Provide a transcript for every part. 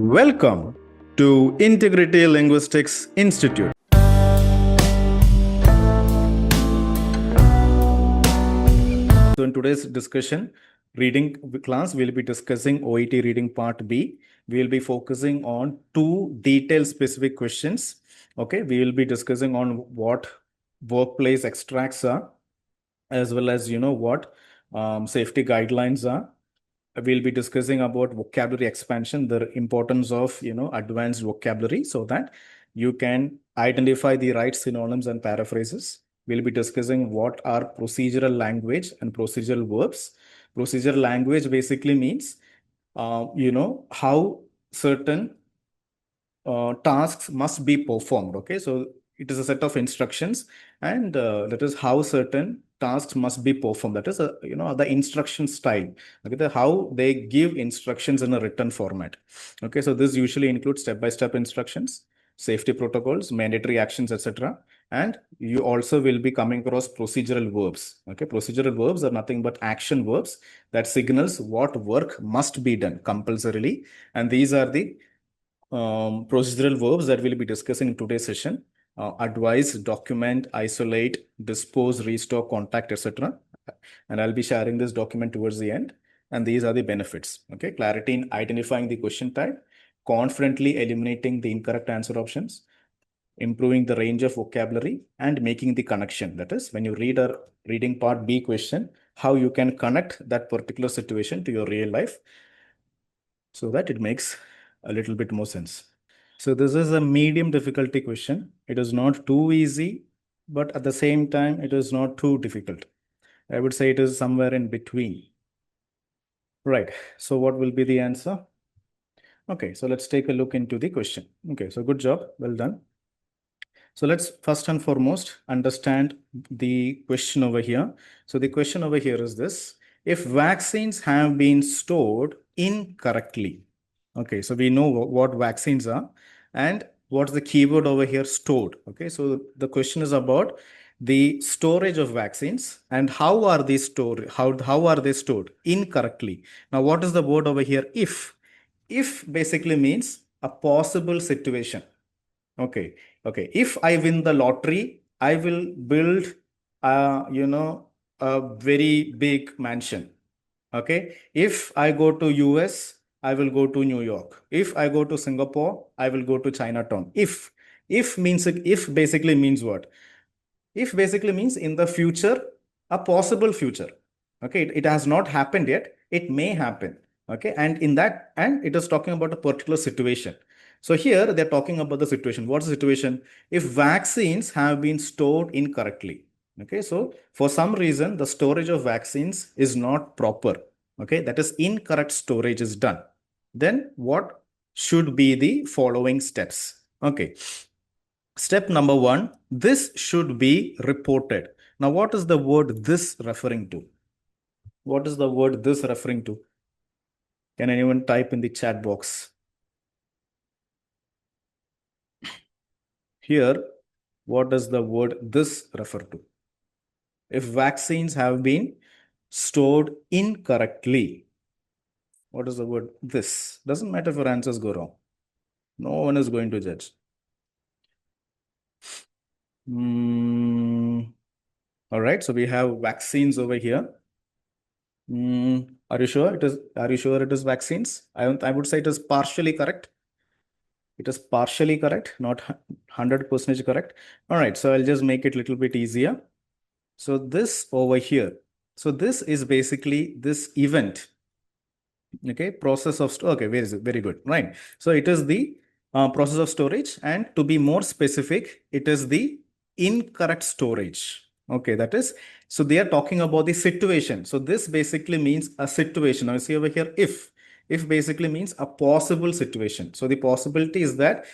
Welcome to Integrity Linguistics Institute. So in today's discussion, reading class, we'll be discussing OET Reading Part B. We'll be focusing on two detail specific questions. Okay, we will be discussing on what workplace extracts are, as well as what safety guidelines are. We'll be discussing about vocabulary expansion, the importance of advanced vocabulary, so that you can identify the right synonyms and paraphrases. We'll be discussing what are procedural language and procedural verbs. Procedural language basically means how certain tasks must be performed. Okay, so it is a set of instructions, and that is how certain tasks must be performed. That is the instruction style. Okay, how they give instructions in a written format. Okay, so this usually includes step-by-step instructions, safety protocols, mandatory actions, etc. And you also will be coming across procedural verbs. Okay, procedural verbs are nothing but action verbs that signals what work must be done compulsorily, and these are the procedural verbs that we'll be discussing in today's session. Advise, document, isolate, dispose, restore, contact, etc. And I'll be sharing this document towards the end. And these are the benefits. Okay, clarity in identifying the question type, confidently eliminating the incorrect answer options, improving the range of vocabulary, and making the connection. That is, when you read a reading part B question, how you can connect that particular situation to your real life so that it makes a little bit more sense. So this is a medium difficulty question. It is not too easy, but at the same time, it is not too difficult. I would say it is somewhere in between. Right. So what will be the answer? Okay, so let's take a look into the question. Okay, so good job. Well done. So let's first and foremost understand the question over here. So the question over here is this: if vaccines have been stored incorrectly. Okay, so we know what vaccines are and what's the keyword over here, stored. Okay, so the question is about the storage of vaccines and how are they stored? How are they stored incorrectly? Now, what is the word over here? If basically means a possible situation. Okay. If I win the lottery, I will build, a very big mansion. Okay. If I go to US, I will go to New York. If I go to Singapore, I will go to Chinatown. If basically means what? If basically means in the future, a possible future. Okay. It has not happened yet. It may happen. Okay. And it is talking about a particular situation. So here they're talking about the situation. What's the situation? If vaccines have been stored incorrectly. Okay, so for some reason, the storage of vaccines is not proper. Okay, that is incorrect storage is done. Then what should be the following steps? Okay, step number 1, this should be reported. Now, what is the word this referring to? What is the word this referring to? Can anyone type in the chat box? Here, what does the word this refer to? If vaccines have been stored incorrectly, what is the word this? Doesn't matter if your answers go wrong. No one is going to judge. All right, so we have vaccines over here. Are you sure it is? Are you sure it is vaccines? I would say it is partially correct. It is partially correct, not 100% correct. All right, so I'll just make it a little bit easier. So this over here. So this is basically this event. Okay, process of okay, very good, right? So it is the process of storage, and to be more specific, it is the incorrect storage. Okay, that is, so they are talking about the situation. So this basically means a situation. Now you see over here, if basically means a possible situation. So the possibility is that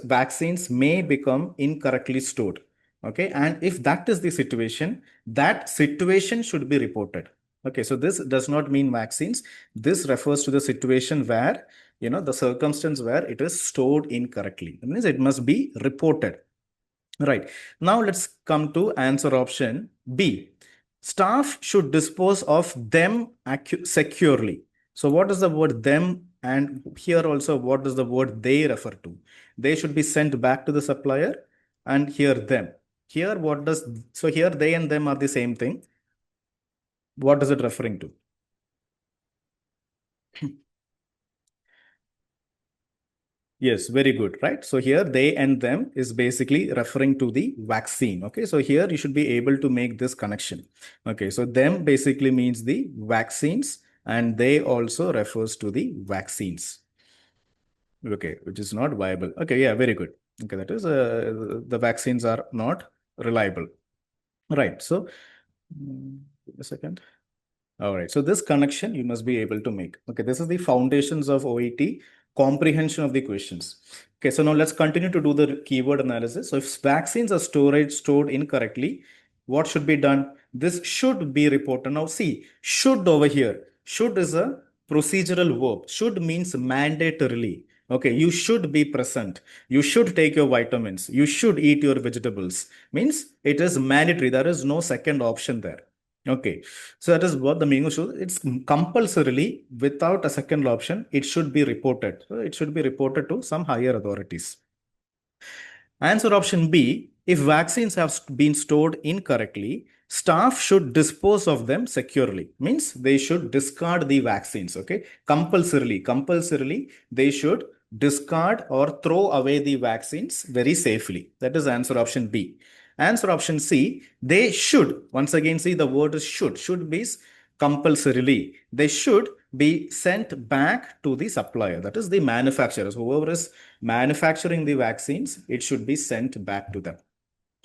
vaccines may become incorrectly stored. Okay, and if that is the situation, that situation should be reported. Okay, so this does not mean vaccines. This refers to the situation where, the circumstance where it is stored incorrectly. That means it must be reported. Right. Now let's come to answer option B. Staff should dispose of them securely. So what is the word them And here also, what does the word they refer to? They should be sent back to the supplier, and here them. Here, so here they and them are the same thing. What is it referring to? Yes, very good, right? So here they and them is basically referring to the vaccine. Okay, so here you should be able to make this connection. Okay, so them basically means the vaccines, and they also refers to the vaccines. Okay, which is not viable. Okay, yeah, very good. Okay, that is the vaccines are not reliable. Right. So, a second. All right. So this connection you must be able to make. Okay. This is the foundations of OET, comprehension of the questions. Okay. So now let's continue to do the keyword analysis. So if vaccines are stored incorrectly, what should be done? This should be reported. Now see, should over here. Should is a procedural verb. Should means mandatorily. Okay. You should be present. You should take your vitamins. You should eat your vegetables. Means it is mandatory. There is no second option there. Okay, so that is what the meaning shows. It's compulsorily without a second option. It should be reported. So it should be reported to some higher authorities. Answer option B, if vaccines have been stored incorrectly, staff should dispose of them securely. Means they should discard the vaccines. Okay, compulsorily, they should discard or throw away the vaccines very safely. That is answer option B. Answer option C, they should, once again, see the word is should be compulsorily. They should be sent back to the supplier, that is the manufacturers. Whoever is manufacturing the vaccines, it should be sent back to them.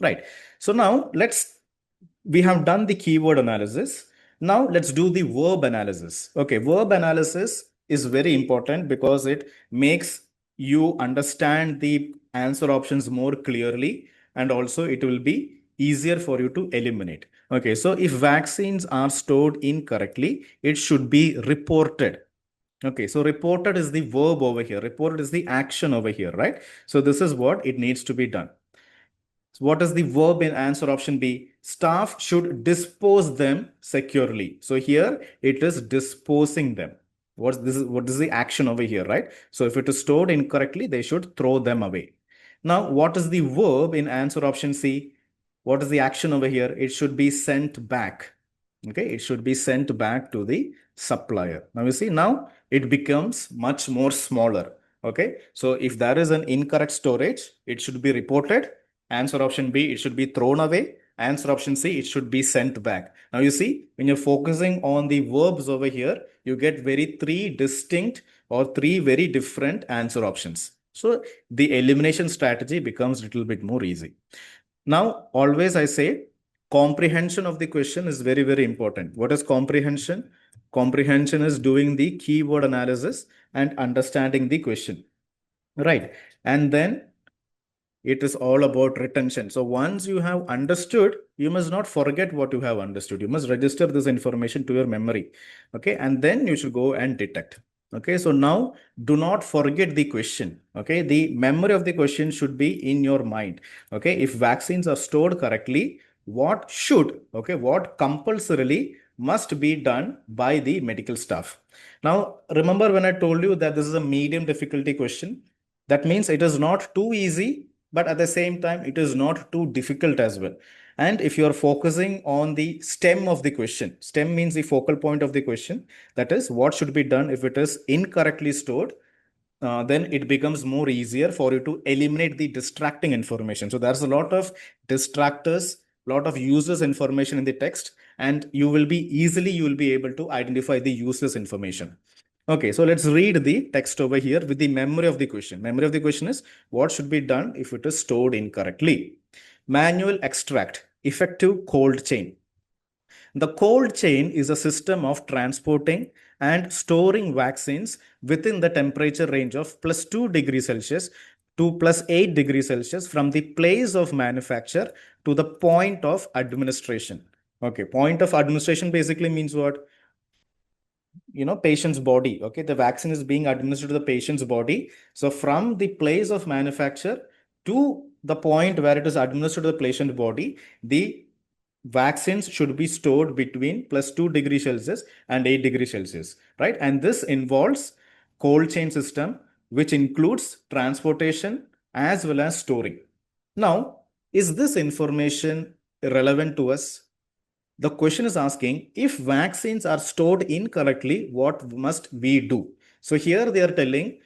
Right. So now we have done the keyword analysis. Now let's do the verb analysis. Okay, verb analysis is very important because it makes you understand the answer options more clearly, and also it will be easier for you to eliminate. Okay, so if vaccines are stored incorrectly, it should be reported. Okay, so reported is the verb over here. Reported is the action over here, right? So this is what it needs to be done. So what is the verb in answer option B? Staff should dispose them securely. So here it is disposing them. What is the action over here, right? So if it is stored incorrectly, they should throw them away. Now, what is the verb in answer option C? What is the action over here? It should be sent back. Okay, it should be sent back to the supplier. Now you see, now it becomes much more smaller. Okay, so if there is an incorrect storage, it should be reported. Answer option B, it should be thrown away. Answer option C, it should be sent back. Now you see, when you're focusing on the verbs over here, you get three distinct or three very different answer options. So the elimination strategy becomes a little bit more easy. Now, always I say, comprehension of the question is very, very important. What is comprehension? Comprehension is doing the keyword analysis and understanding the question. Right. And then it is all about retention. So once you have understood, you must not forget what you have understood. You must register this information to your memory. Okay. And then you should go and detect. Okay. So now do not forget the question. Okay. The memory of the question should be in your mind. Okay. If vaccines are stored correctly, what compulsorily must be done by the medical staff. Now, remember when I told you that this is a medium difficulty question, that means it is not too easy, but at the same time, it is not too difficult as well. And if you are focusing on the stem of the question, stem means the focal point of the question, that is what should be done if it is incorrectly stored, then it becomes more easier for you to eliminate the distracting information. So there's a lot of distractors, lot of useless information in the text, and you will be able to identify the useless information. Okay, so let's read the text over here with the memory of the question. Memory of the question is what should be done if it is stored incorrectly. Manual extract, effective cold chain. The cold chain is a system of transporting and storing vaccines within the temperature range of +2 degrees Celsius to +8 degrees Celsius from the place of manufacture to the point of administration. Okay, point of administration basically means what? Patient's body. Okay, the vaccine is being administered to the patient's body. So from the place of manufacture to the point where it is administered to the patient body, the vaccines should be stored between +2 degrees Celsius and 8 degrees Celsius, right? And this involves cold chain system, which includes transportation as well as storing. Now, is this information relevant to us? The question is asking, if vaccines are stored incorrectly, what must we do? So here they are telling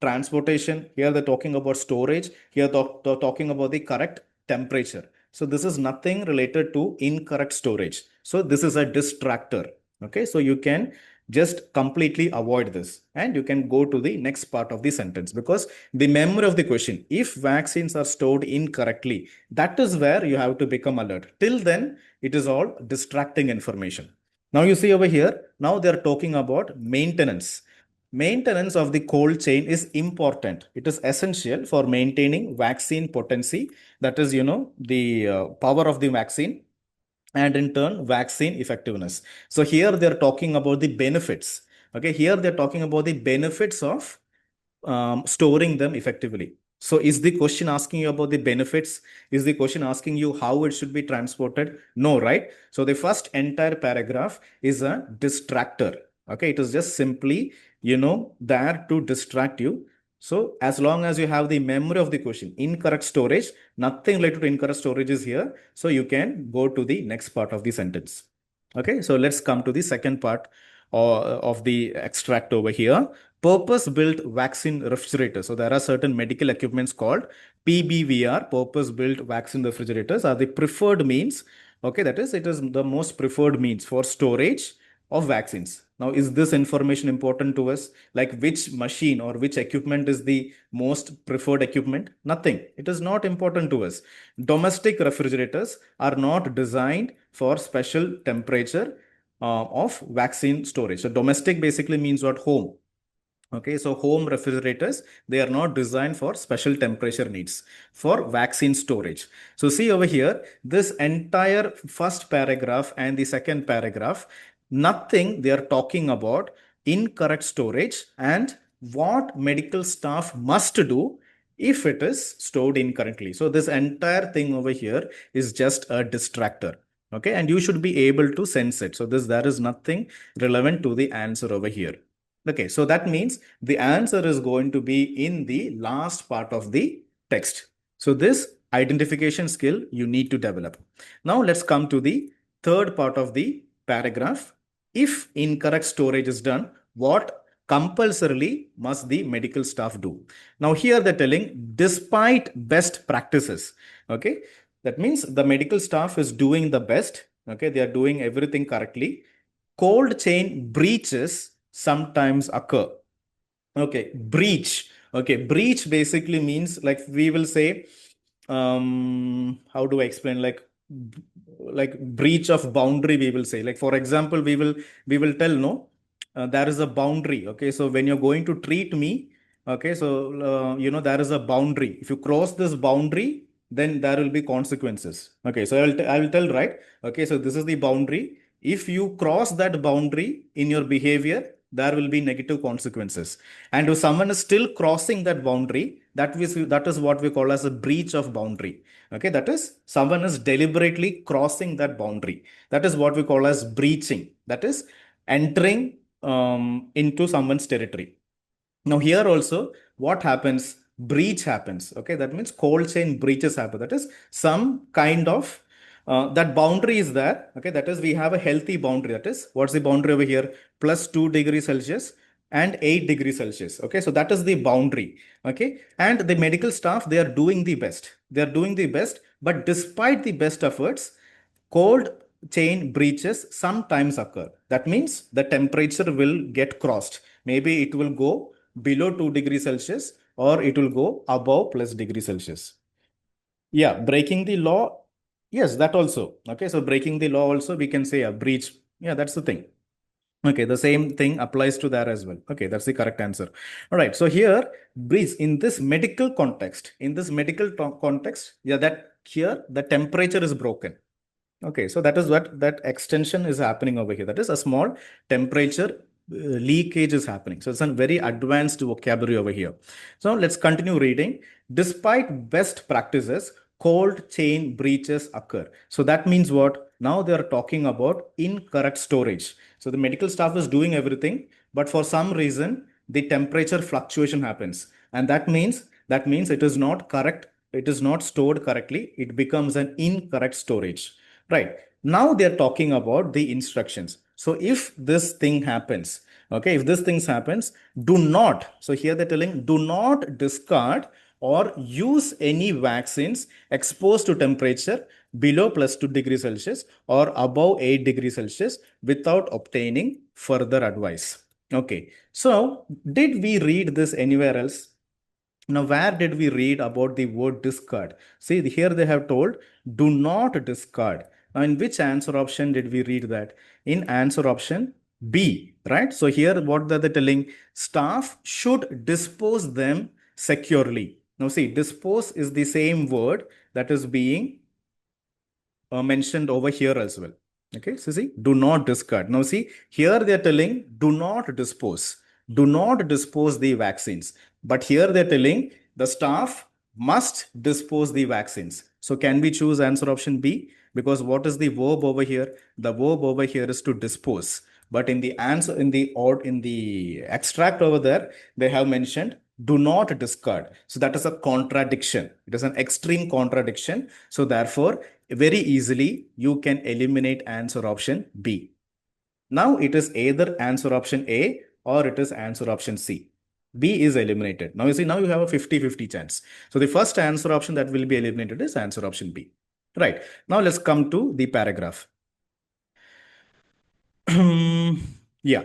transportation, here they're talking about storage, here they're talking about the correct temperature. So this is nothing related to incorrect storage. So this is a distractor. Okay, so you can just completely avoid this and you can go to the next part of the sentence, because the memory of the question, if vaccines are stored incorrectly, that is where you have to become alert. Till then, it is all distracting information. Now you see over here, now they're talking about maintenance. Maintenance of the cold chain is important. It is essential for maintaining vaccine potency. That is, the power of the vaccine, and in turn vaccine effectiveness. So here they're talking about the benefits. Okay, here they're talking about the benefits of storing them effectively. So is the question asking you about the benefits? Is the question asking you how it should be transported? No, right? So the first entire paragraph is a distractor. Okay, it is just simply, there to distract you. So as long as you have the memory of the question, incorrect storage, nothing related to incorrect storage is here. So you can go to the next part of the sentence. Okay, so let's come to the second part of the extract over here. Purpose-built vaccine refrigerators. So there are certain medical equipments called PBVR, purpose-built vaccine refrigerators, are the preferred means. Okay, that is, it is the most preferred means for storage of vaccines. Now, is this information important to us? Like which machine or which equipment is the most preferred equipment? Nothing. It is not important to us. Domestic refrigerators are not designed for special temperature of vaccine storage. So domestic basically means what? Home. Okay, so home refrigerators, they are not designed for special temperature needs for vaccine storage. So see over here, this entire first paragraph and the second paragraph, nothing they are talking about incorrect storage and what medical staff must do if it is stored incorrectly. So this entire thing over here is just a distractor. Okay, and you should be able to sense it. So there is nothing relevant to the answer over here. Okay, so that means the answer is going to be in the last part of the text. So this identification skill you need to develop. Now let's come to the third part of the paragraph. If incorrect storage is done, what compulsorily must the medical staff do? Now here they're telling despite best practices. Okay, that means the medical staff is doing the best. Okay, they are doing everything correctly. Cold chain breaches sometimes occur. Okay, breach. Okay, breach basically means, like, we will say, how do I explain? Like breach of boundary, we will say. Like, for example, we will tell, no, there is a boundary. Okay, so when you're going to treat me, okay, so there is a boundary. If you cross this boundary, then there will be consequences. Okay, so I will tell, right? Okay, so this is the boundary. If you cross that boundary in your behavior, there will be negative consequences. And if someone is still crossing that boundary, that is what we call as a breach of boundary. Okay, that is, someone is deliberately crossing that boundary. That is what we call as breaching. That is entering into someone's territory. Now here also, what happens? Breach happens. Okay, that means cold chain breaches happen. That is some kind of that boundary is there. Okay, that is, we have a healthy boundary. That is, what's the boundary over here? Plus 2 degrees Celsius and 8 degrees Celsius. Okay, so that is the boundary. Okay, and the medical staff, they are doing the best. They are doing the best, but despite the best efforts, cold chain breaches sometimes occur. That means the temperature will get crossed. Maybe it will go below 2 degrees Celsius or it will go above plus degree Celsius. Yeah, breaking the law. Yes, that also. Okay, so breaking the law also, we can say a breach. Yeah, that's the thing. Okay, the same thing applies to that as well. Okay, that's the correct answer. All right, so here, breach in this medical context, yeah, that here the temperature is broken. Okay, so that is what that extension is happening over here. That is a small temperature leakage is happening. So it's a very advanced vocabulary over here. So let's continue reading. Despite best practices, cold chain breaches occur. So that means what? Now they are talking about incorrect storage. So the medical staff is doing everything, but for some reason, the temperature fluctuation happens. And that means it is not correct. It is not stored correctly. It becomes an incorrect storage, right? Now they're talking about the instructions. So if this thing happens, okay, if this things happens, do not, so here they're telling, do not discard or use any vaccines exposed to temperature below plus 2 degrees Celsius or above 8 degrees Celsius without obtaining further advice. Okay, so did we read this anywhere else? Now, where did we read about the word discard? See, here they have told, do not discard. Now, in which answer option did we read that? In answer option B, right? So here what are they telling? Staff should dispose them securely. Now, see, dispose is the same word that is being mentioned over here as well. Okay, so see, do not discard. Now see, here they are telling do not dispose. Do not dispose the vaccines. But here they're telling the staff must dispose the vaccines. So can we choose answer option B? Because what is the verb over here? The verb over here is to dispose. But in the answer, in the extract over there, they have mentioned do not discard. So that is a contradiction. It is an extreme contradiction. So therefore, very easily you can eliminate answer option B. Now it is either answer option A or it is answer option C. B is eliminated. Now you see, now you have a 50-50 chance. So the first answer option that will be eliminated is answer option B. Right. Now let's come to the paragraph. Yeah.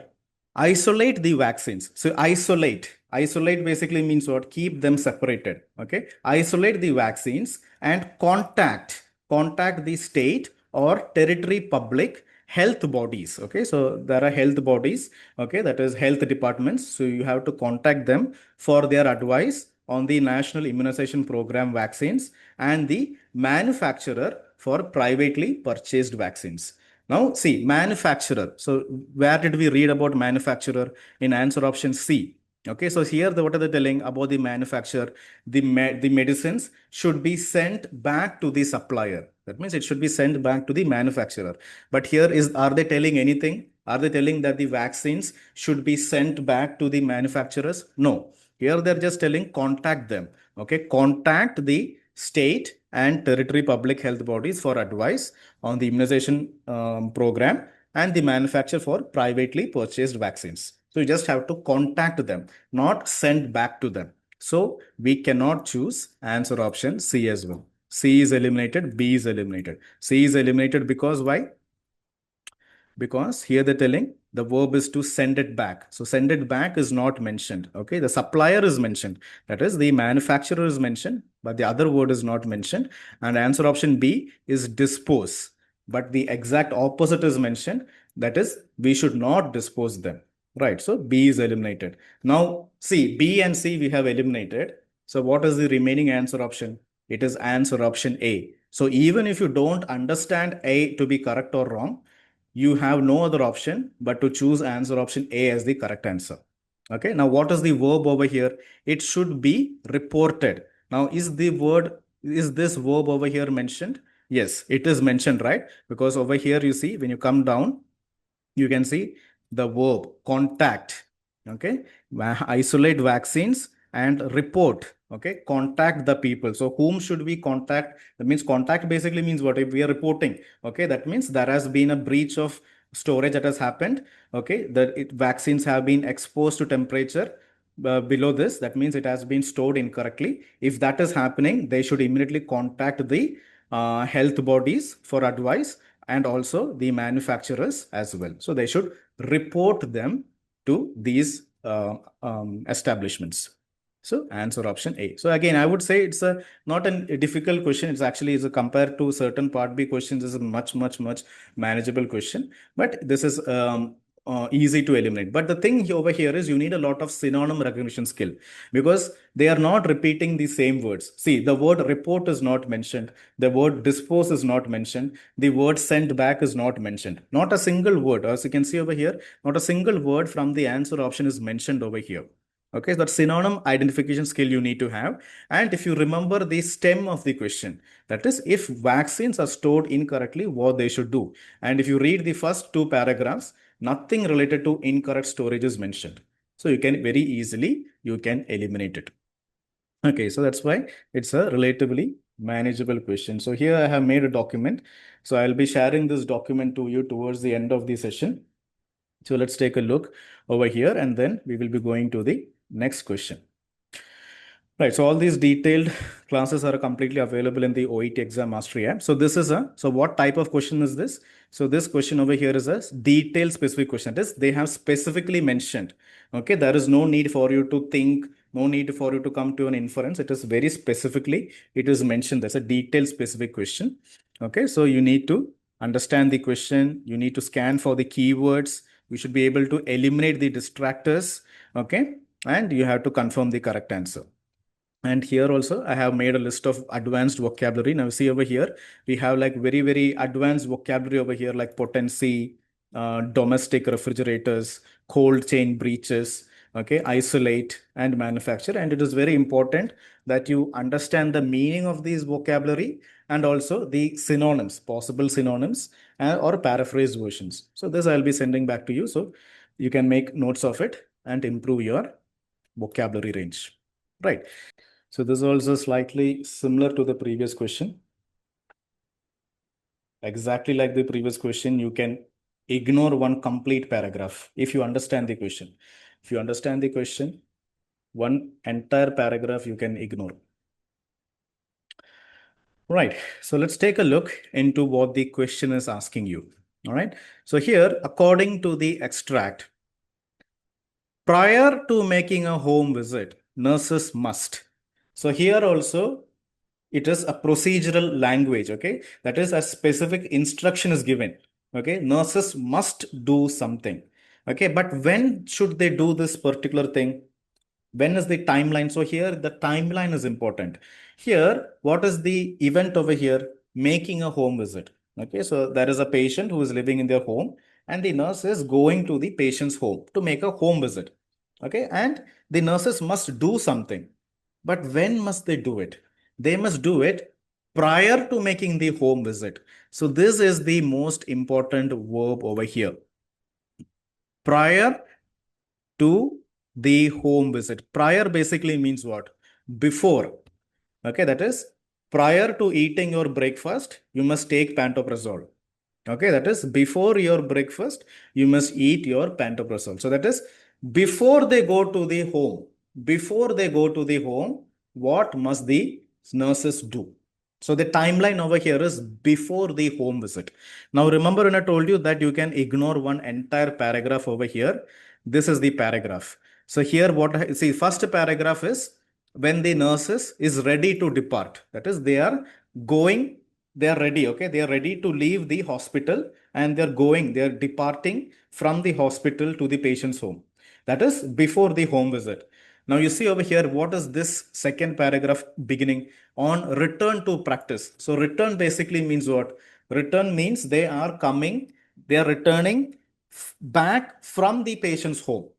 Isolate the vaccines. So isolate basically means what? Keep them separated. Okay. Isolate the vaccines and contact the state or territory public health bodies. Okay. So there are health bodies. Okay. That is health departments. So you have to contact them for their advice on the national immunization program vaccines and the manufacturer for privately purchased vaccines. Now, see, manufacturer. So, where did we read about manufacturer? In answer option C. Okay, so here, what are they telling about the manufacturer? The medicines should be sent back to the supplier. That means it should be sent back to the manufacturer. But here are they telling anything? Are they telling that the vaccines should be sent back to the manufacturers? No. Here they're just telling contact them. Okay, contact the state and territory public health bodies for advice on the immunization program and the manufacturer for privately purchased vaccines. So you just have to contact them, not send back to them. So we cannot choose answer option C as well. C is eliminated, B is eliminated. C is eliminated because why? Because here they're telling the verb is to send it back. So send it back is not mentioned. Okay, the supplier is mentioned. That is, the manufacturer is mentioned, but the other word is not mentioned. And answer option B is dispose. But the exact opposite is mentioned. That is, we should not dispose them. Right. So B is eliminated. Now, see, B and C we have eliminated. So what is the remaining answer option? It is answer option A. So even if you don't understand A to be correct or wrong, you have no other option but to choose answer option A as the correct answer. Okay. Now, what is the verb over here? It should be reported. Now, is this verb over here mentioned? Yes, it is mentioned, right? Because over here, you see, when you come down, you can see the verb contact. Okay. Isolate vaccines and report. Okay. Contact the people. So whom should we contact? That means contact basically means what? If we are reporting. Okay. That means there has been a breach of storage that has happened. Okay. Vaccines have been exposed to temperature below this. That means it has been stored incorrectly. If that is happening, they should immediately contact the health bodies for advice and also the manufacturers as well. So they should report them to these establishments. So answer option A. So again, I would say it's not a difficult question. It's actually is compared to certain part B questions is a much manageable question. But this is easy to eliminate. But the thing over here is you need a lot of synonym recognition skill because they are not repeating the same words. See, the word report is not mentioned. The word dispose is not mentioned. The word send back is not mentioned. Not a single word. As you can see over here, not a single word from the answer option is mentioned over here. Okay, so that synonym identification skill you need to have. And if you remember the stem of the question, that is, if vaccines are stored incorrectly, what they should do. And if you read the first two paragraphs, nothing related to incorrect storage is mentioned. So you can very easily, you can eliminate it. Okay, so that's why it's a relatively manageable question. So here I have made a document. So I'll be sharing this document to you towards the end of the session. So let's take a look over here and then we will be going to the next question. Right, so all these detailed classes are completely available in the OET Exam Mastery app. So this is so what type of question is this? So this question over here is a detailed specific question. That is, they have specifically mentioned, okay, there is no need for you to think, no need for you to come to an inference. It is very specifically, it is mentioned as a detailed specific question. Okay, so you need to understand the question. You need to scan for the keywords. You should be able to eliminate the distractors. Okay, and you have to confirm the correct answer. And here also, I have made a list of advanced vocabulary. Now see over here, we have like very, very advanced vocabulary over here, like potency, domestic refrigerators, cold chain breaches, okay, isolate and manufacture. And it is very important that you understand the meaning of these vocabulary and also the synonyms, possible synonyms or paraphrase versions. So this I'll be sending back to you. So you can make notes of it and improve your vocabulary range, right? So this is also slightly similar to the previous question. Exactly like the previous question, you can ignore one complete paragraph if you understand the question. If you understand the question, one entire paragraph you can ignore. Right. So let's take a look into what the question is asking you. All right. So here, according to the extract, prior to making a home visit, nurses must. So here also, it is a procedural language, okay? That is, a specific instruction is given, okay? Nurses must do something, okay? But when should they do this particular thing? When is the timeline? So here, the timeline is important. Here, what is the event over here? Making a home visit, okay? So there is a patient who is living in their home and the nurse is going to the patient's home to make a home visit, okay? And the nurses must do something. But when must they do it? They must do it prior to making the home visit. So this is the most important verb over here. Prior to the home visit. Prior basically means what? Before. Okay, that is prior to eating your breakfast, you must take pantoprazole. Okay, that is before your breakfast, you must eat your pantoprazole. So that is before they go to the home. Before they go to the home, what must the nurses do? So the timeline over here is before the home visit. Now remember when I told you that you can ignore one entire paragraph over here. This is the paragraph. So here what see first paragraph is when the nurses is ready to depart. That is they are going, they are ready, okay? They are ready to leave the hospital and they're going, they're departing from the hospital to the patient's home. That is before the home visit. Now you see over here, what is this second paragraph beginning? On return to practice. So return basically means what? Return means they are coming, they are returning back from the patient's home.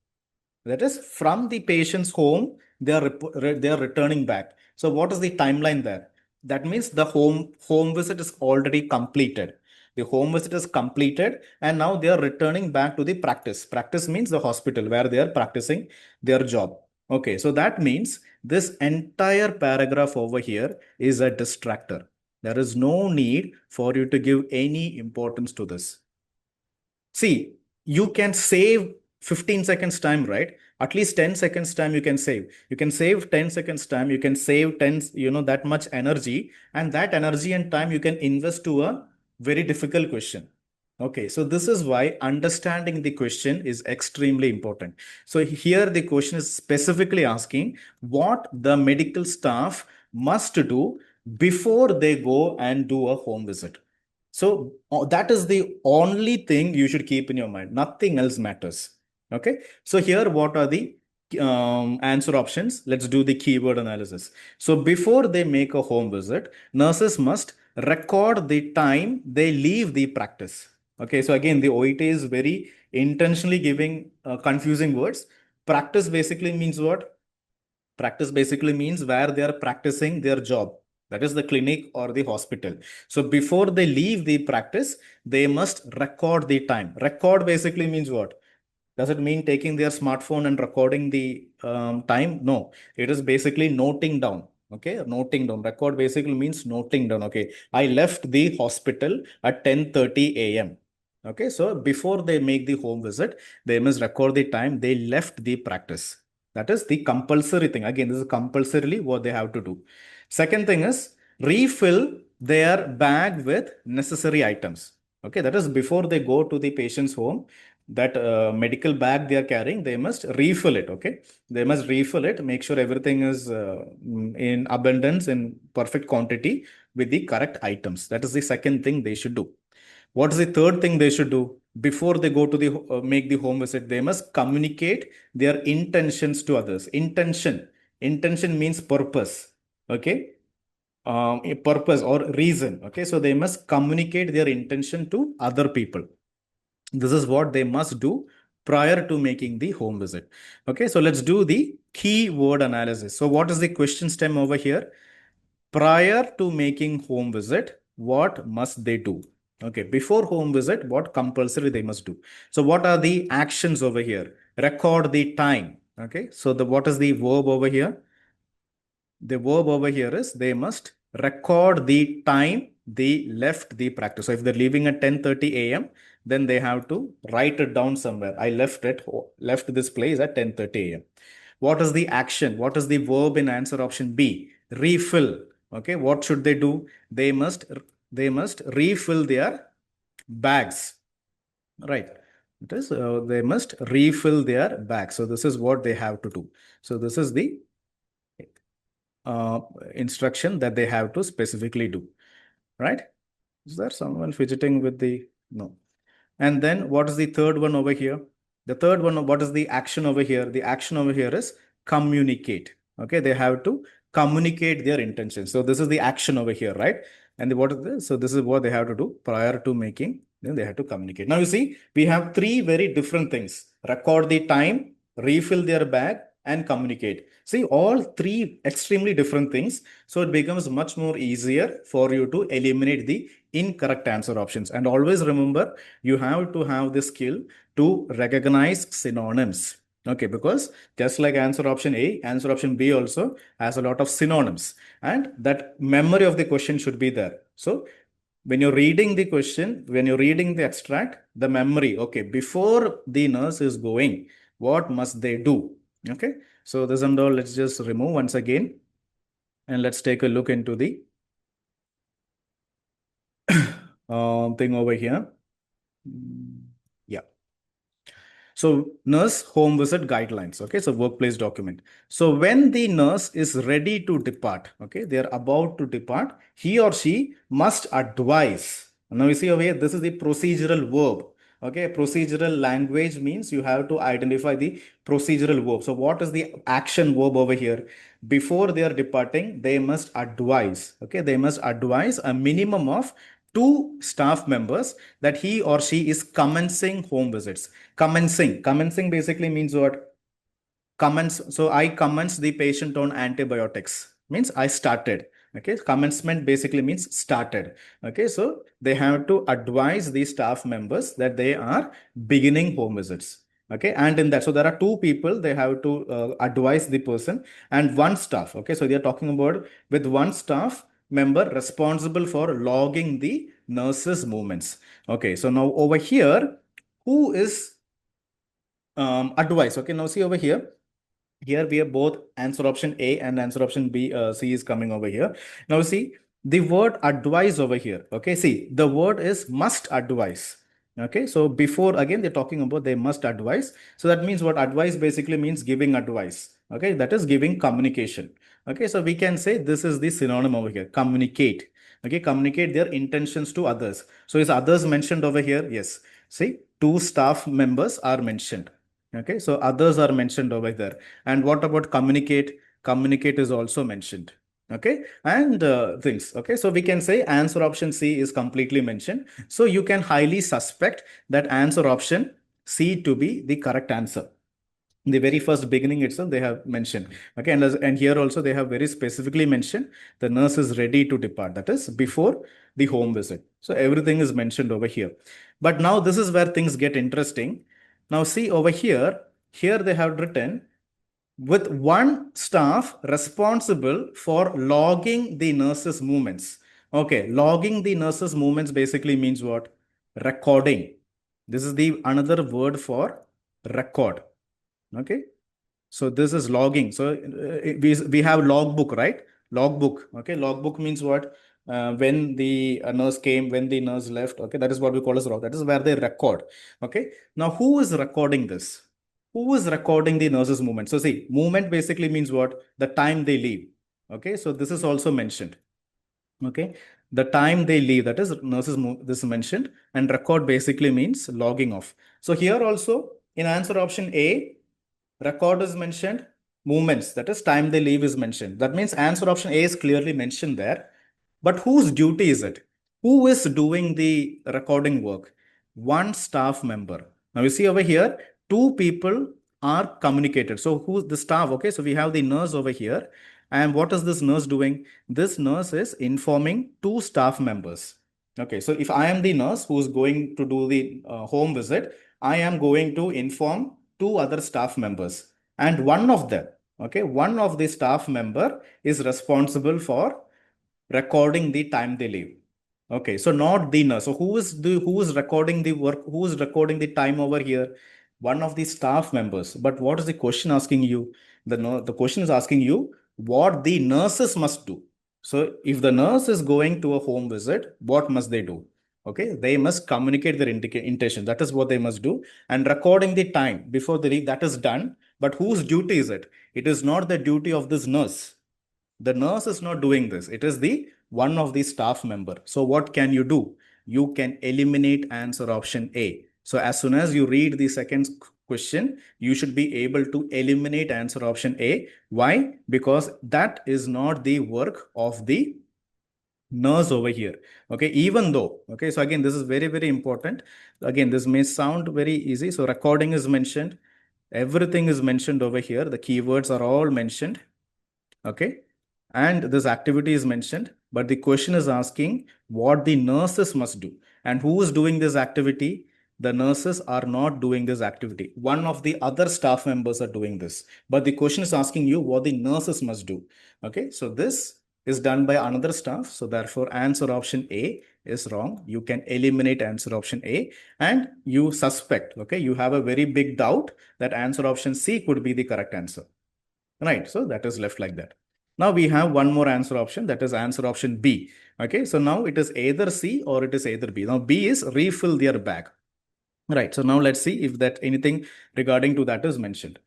That is from the patient's home, they are returning back. So what is the timeline there? That means the home visit is already completed. The home visit is completed and now they are returning back to the practice. Practice means the hospital where they are practicing their job. Okay, so that means this entire paragraph over here is a distractor. There is no need for you to give any importance to this. See, you can save 15 seconds time, right? At least 10 seconds time you can save. You can save 10 seconds time. You can save 10, that much energy. And that energy and time you can invest to a very difficult question. Okay, so this is why understanding the question is extremely important. So here the question is specifically asking what the medical staff must do before they go and do a home visit. So that is the only thing you should keep in your mind. Nothing else matters. Okay. So here, what are the answer options? Let's do the keyword analysis. So before they make a home visit, nurses must record the time they leave the practice. Okay. So again, the OET is very intentionally giving confusing words. Practice basically means what? Practice basically means where they are practicing their job. That is the clinic or the hospital. So before they leave the practice, they must record the time. Record basically means what? Does it mean taking their smartphone and recording the time? No, it is basically noting down. Okay, noting down. Record basically means noting down. Okay, I left the hospital at 10:30 a.m. Okay, so before they make the home visit, they must record the time they left the practice. That is the compulsory thing. Again, this is compulsorily what they have to do. Second thing is refill their bag with necessary items. Okay, that is before they go to the patient's home, that medical bag they are carrying, they must refill it. Okay, they must refill it, make sure everything is in abundance, in perfect quantity with the correct items. That is the second thing they should do. What is the third thing they should do? Before they go to the make the home visit, they must communicate their intentions to others. Intention means purpose. Okay, a purpose or reason. Okay, so they must communicate their intention to other people. This is what they must do prior to making the home visit. Okay, so let's do the keyword analysis. So what is the question stem over here? Prior to making home visit, what must they do? Okay, before home visit, what compulsory they must do? So what are the actions over here? Record the time. Okay, so the what is the verb over here? The verb over here is they must record the time they left the practice. So if they're leaving at 10:30 a.m., then they have to write it down somewhere. I left this place at 10:30 a.m. What is the action? What is the verb in answer option B? Refill. Okay, what should they do? They must refill their bags. Right. It is they must refill their bags. So this is what they have to do. So this is the uh, instruction that they have to specifically do, right? Is there someone fidgeting with the, no. And then what is the third one over here? The third one, what is the action over here? The action over here is communicate. Okay, they have to communicate their intention. So this is the action over here, right? And what is this? So this is what they have to do prior to making, then they have to communicate. Now you see, we have three very different things. Record the time, refill their bag, and communicate. See, all three extremely different things. So it becomes much more easier for you to eliminate the incorrect answer options. And always remember, you have to have the skill to recognize synonyms. Okay, because just like answer option A, answer option B also has a lot of synonyms, and that memory of the question should be there. So when you're reading the question, when you're reading the extract, the memory, okay, before the nurse is going, what must they do? Okay, so this and all, let's just remove once again, and let's take a look into the thing over here. Yeah. So nurse home visit guidelines. Okay, so workplace document. So when the nurse is ready to depart, okay, they are about to depart, he or she must advise. Now you see over here, this is the procedural verb. Okay, procedural language means you have to identify the procedural verb. So what is the action verb over here? Before they are departing, they must advise. Okay, they must advise a minimum of two staff members that he or she is commencing home visits. Commencing basically means what? Commence. So I commence the patient on antibiotics. Means I started. Okay. Commencement basically means started. Okay. So they have to advise the staff members that they are beginning home visits. Okay. And in that, so there are two people, they have to advise the person, and one staff. Okay. So they are talking about with one staff member responsible for logging the nurse's movements. Okay. So now over here, who is advice? Okay. Now see over here. Here we have both answer option A and answer option B, C is coming over here. Now see the word advise over here. Okay, see the word is must advise. Okay, so before again they're talking about they must advise. So that means what? Advice basically means giving advice. Okay, that is giving communication. Okay, so we can say this is the synonym over here, communicate. Okay, communicate their intentions to others. So is others mentioned over here? Yes. See, two staff members are mentioned. Okay, so others are mentioned over there. And what about communicate? Communicate is also mentioned. Okay, and things. Okay, so we can say answer option C is completely mentioned. So you can highly suspect that answer option C to be the correct answer. In the very first beginning itself, they have mentioned. Okay, and here also they have very specifically mentioned the nurse is ready to depart. That is before the home visit. So everything is mentioned over here. But now this is where things get interesting. Now see over here, they have written with one staff responsible for logging the nurse's movements. Okay, logging the nurse's movements basically means what? Recording. This is the another word for record. Okay, so this is logging. So we have logbook, right? Logbook. Okay, logbook means what? When the nurse came, when the nurse left. Okay, that is what we call as log. That is where they record. Okay, now who is recording this? Who is recording the nurse's movement? So see, movement basically means what? The time they leave. Okay, so this is also mentioned. Okay, the time they leave, that is nurses move, this is mentioned, and record basically means logging off. So here also in answer option A, record is mentioned, movements, that is time they leave is mentioned. That means answer option A is clearly mentioned there. But whose duty is it? Who is doing the recording work? One staff member. Now you see over here, two people are communicated. So who's the staff? Okay, so we have the nurse over here. And what is this nurse doing? This nurse is informing two staff members. Okay, so if I am the nurse who's going to do the home visit, I am going to inform two other staff members. And one of them, okay, one of the staff member is responsible for recording the time they leave. Okay, so not the nurse. So who is recording the work? Who is recording the time over here? One of the staff members. But what is the question asking you? The question is asking you what the nurses must do. So if the nurse is going to a home visit, what must they do? Okay, they must communicate their intention. That is what they must do. And recording the time before they leave, that is done. But whose duty is it? It is not the duty of this nurse. The nurse is not doing this. It is the one of the staff member. So what can you do? You can eliminate answer option A. So as soon as you read the second question, you should be able to eliminate answer option A. Why? Because that is not the work of the nurse over here. Okay, even though, okay, so again, this is very, very important. Again, this may sound very easy. So recording is mentioned. Everything is mentioned over here. The keywords are all mentioned. Okay, and this activity is mentioned, but the question is asking what the nurses must do. And who is doing this activity? The nurses are not doing this activity. One of the other staff members are doing this. But the question is asking you what the nurses must do. Okay, so this is done by another staff. So therefore, answer option A is wrong. You can eliminate answer option A and you suspect, okay, you have a very big doubt that answer option C could be the correct answer. Right, so that is left like that. Now we have one more answer option, that is answer option B. Okay, so now it is either C or it is either B. Now B is refill their bag. Right, so now let's see if that anything regarding to that is mentioned.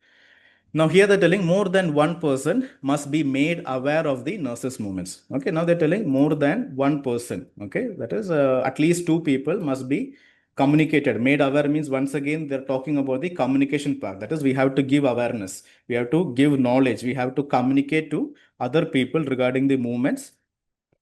Now here they're telling more than one person must be made aware of the nurse's movements. Okay, now they're telling more than one person. Okay, that is at least two people must be communicated. Made aware means once again they're talking about the communication part. That is we have to give awareness. We have to give knowledge. We have to communicate to other people regarding the movements.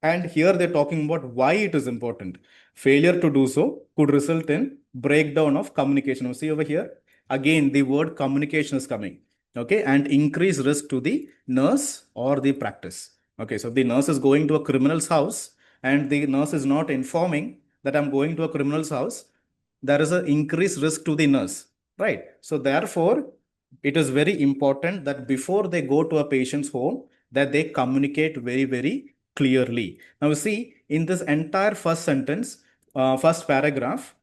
And here they're talking about why it is important. Failure to do so could result in breakdown of communication. You see over here, again, the word communication is coming. Okay, and increase risk to the nurse or the practice. Okay, so if the nurse is going to a criminal's house and the nurse is not informing that I'm going to a criminal's house, there is an increased risk to the nurse, right? So therefore, it is very important that before they go to a patient's home, that they communicate very, very clearly. Now see, in this entire first sentence, first paragraph,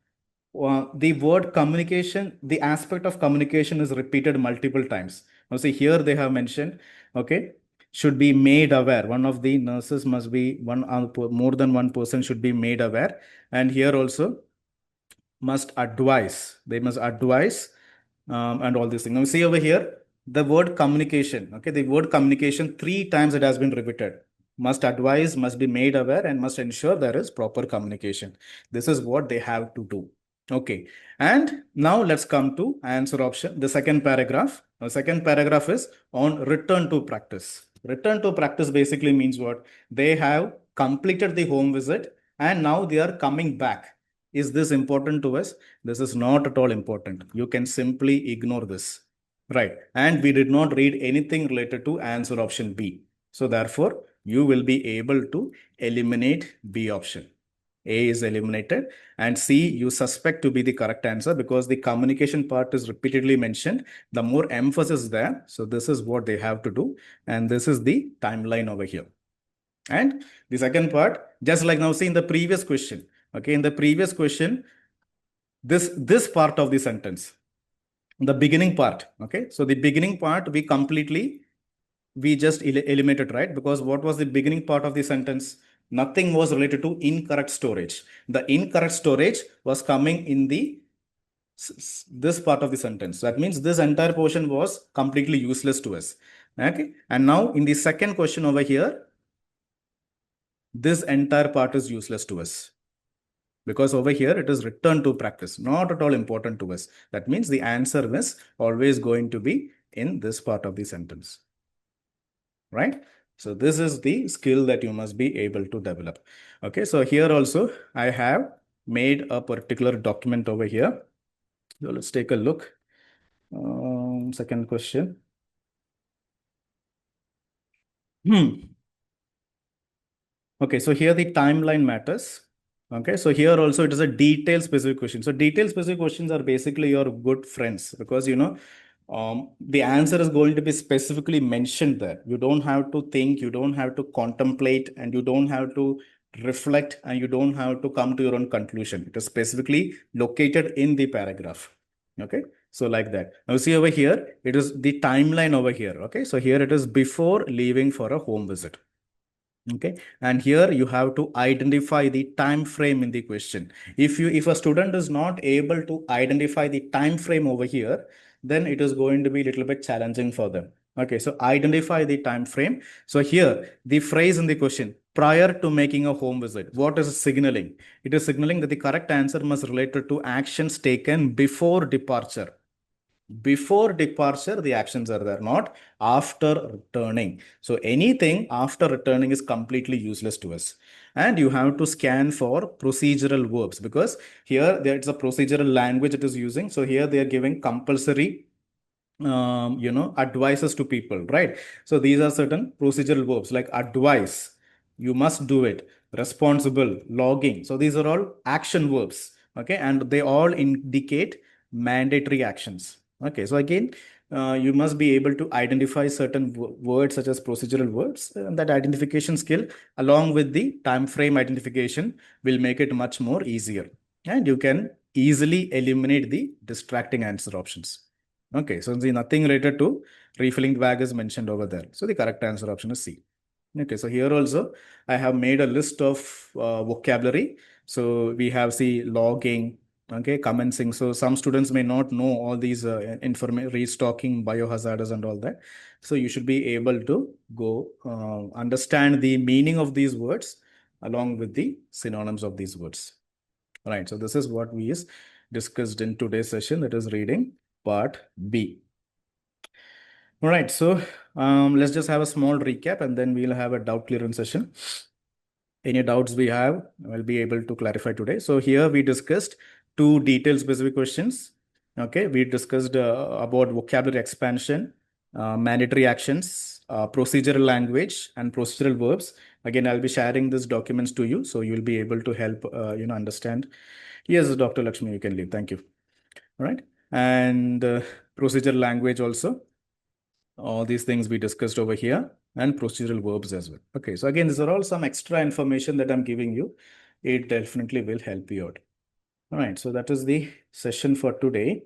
the word communication, the aspect of communication is repeated multiple times. Now see, here they have mentioned, okay, should be made aware. One of the nurses must be more than one person should be made aware. And here also must advise. They must advise and all these things. Now see over here, the word communication. Okay, the word communication 3 times it has been repeated. Must advise, must be made aware, and must ensure there is proper communication. This is what they have to do. Okay, and now let's come to answer option. The second paragraph. The second paragraph is on return to practice. Return to practice basically means what? They have completed the home visit and now they are coming back. Is this important to us? This is not at all important. You can simply ignore this. Right. And we did not read anything related to answer option B. So therefore, you will be able to eliminate B option. A is eliminated, and C you suspect to be the correct answer because the communication part is repeatedly mentioned. The more emphasis there. So this is what they have to do. And this is the timeline over here. And the second part, just like now see in the previous question. Okay, in the previous question, this part of the sentence, the beginning part. Okay, so the beginning part we just eliminated, right? Because what was the beginning part of the sentence? Nothing was related to incorrect storage. The incorrect storage was coming in the this part of the sentence. That means this entire portion was completely useless to us. Okay, and now in the second question over here, this entire part is useless to us. Because over here it is returned to practice, not at all important to us. That means the answer is always going to be in this part of the sentence, right? So this is the skill that you must be able to develop. Okay, so here also I have made a particular document over here. So let's take a look. Second question. Okay, so here the timeline matters. Okay, so here also it is a detail specific question. So detail specific questions are basically your good friends because the answer is going to be specifically mentioned there. You don't have to think, you don't have to contemplate, and you don't have to reflect, and you don't have to come to your own conclusion. It is specifically located in the paragraph. Okay, so like that. Now see over here, it is the timeline over here. Okay, so here it is before leaving for a home visit. Okay, and here you have to identify the time frame in the question. If a student is not able to identify the time frame over here, then it is going to be a little bit challenging for them. Okay, so identify the time frame. So here the phrase in the question, prior to making a home visit, what is it signaling? It is signaling that the correct answer must relate to actions taken before departure. Before departure, the actions are there, not after returning. So anything after returning is completely useless to us. And you have to scan for procedural verbs because here it's a procedural language it is using. So here they are giving compulsory advices to people, right? So these are certain procedural verbs like advice, you must do it, responsible, logging. So these are all action verbs. Okay, and they all indicate mandatory actions. Okay, so again, you must be able to identify certain words such as procedural words, and that identification skill along with the time frame identification will make it much more easier, and you can easily eliminate the distracting answer options. Okay, so see, nothing related to refilling the bag is mentioned over there. So the correct answer option is C. Okay, so here also I have made a list of vocabulary. So we have see logging, okay, commencing. So some students may not know all these information, restocking, biohazards and all that. So you should be able to go understand the meaning of these words along with the synonyms of these words. All right, so this is what we is discussed in today's session, that is reading part B. All right, so let's just have a small recap and then we'll have a doubt clearance session. Any doubts we have, I'll be able to clarify today. So here we discussed two detail specific questions. Okay, we discussed about vocabulary expansion, mandatory actions, procedural language, and procedural verbs. Again, I'll be sharing these documents to you, so you'll be able to help understand. Yes, Dr. Lakshmi, you can leave. Thank you. All right, and procedural language also. All these things we discussed over here, and procedural verbs as well. Okay, so again, these are all some extra information that I'm giving you. It definitely will help you out. All right, so that is the session for today.